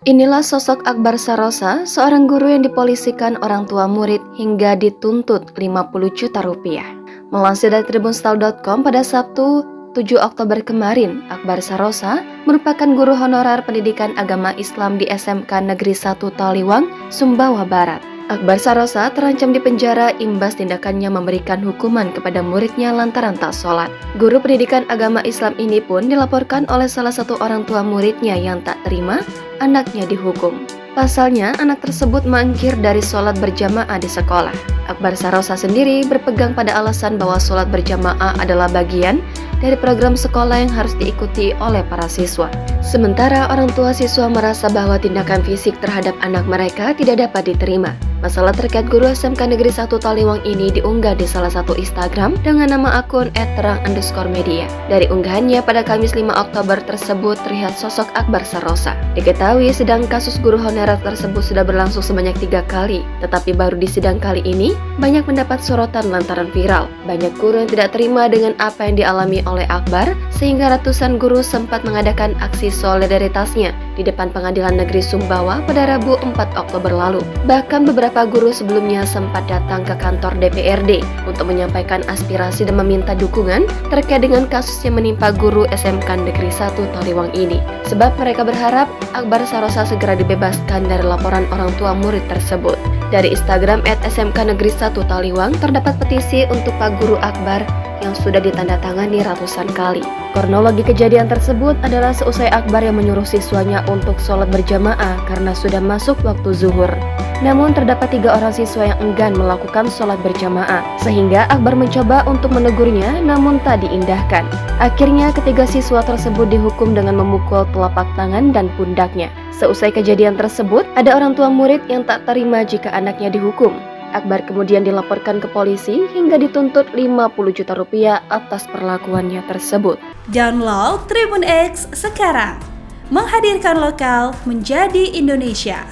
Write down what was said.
Inilah sosok Akbar Sarosa, seorang guru yang dipolisikan orang tua murid hingga dituntut 50 juta rupiah. Melansir dari tribunstyle.com pada Sabtu 7 Oktober kemarin, Akbar Sarosa merupakan guru honorer pendidikan agama Islam di SMK Negeri 1 Taliwang, Sumbawa Barat. Akbar Sarosa terancam dipenjara imbas tindakannya memberikan hukuman kepada muridnya lantaran tak sholat. Guru pendidikan agama Islam ini pun dilaporkan oleh salah satu orang tua muridnya yang tak terima anaknya dihukum. Pasalnya, anak tersebut mangkir dari sholat berjamaah di sekolah. Akbar Sarosa sendiri berpegang pada alasan bahwa sholat berjamaah adalah bagian dari program sekolah yang harus diikuti oleh para siswa. Sementara orang tua siswa merasa bahwa tindakan fisik terhadap anak mereka tidak dapat diterima. Masalah terkait guru SMK Negeri 1 Taliwang ini diunggah di salah satu Instagram dengan nama akun @terang_media. Dari unggahannya pada Kamis 5 Oktober tersebut terlihat sosok Akbar Sarosa. Diketahui sidang kasus guru honorer tersebut sudah berlangsung sebanyak 3 kali, tetapi baru di sidang kali ini banyak mendapat sorotan lantaran viral. Banyak guru yang tidak terima dengan apa yang dialami oleh Akbar, sehingga ratusan guru sempat mengadakan aksi solidaritasnya di depan Pengadilan Negeri Sumbawa pada Rabu 4 Oktober lalu. Bahkan beberapa guru sebelumnya sempat datang ke kantor DPRD untuk menyampaikan aspirasi dan meminta dukungan terkait dengan kasus yang menimpa guru SMK Negeri 1 Taliwang ini. Sebab mereka berharap Akbar Sarosa segera dibebaskan dari laporan orang tua murid tersebut. Dari Instagram @SMK Negeri 1 Taliwang terdapat petisi untuk Pak Guru Akbar yang sudah ditandatangani ratusan kali. Kronologi kejadian tersebut adalah seusai Akbar yang menyuruh siswanya untuk sholat berjamaah karena sudah masuk waktu zuhur. Namun terdapat 3 orang siswa yang enggan melakukan sholat berjamaah, sehingga Akbar mencoba untuk menegurnya namun tak diindahkan. Akhirnya ketiga siswa tersebut dihukum dengan memukul telapak tangan dan pundaknya. Seusai kejadian tersebut, ada orang tua murid yang tak terima jika anaknya dihukum. Akbar kemudian dilaporkan ke polisi hingga dituntut 50 juta rupiah atas perlakuannya tersebut. Download Tribun X sekarang, menghadirkan lokal menjadi Indonesia.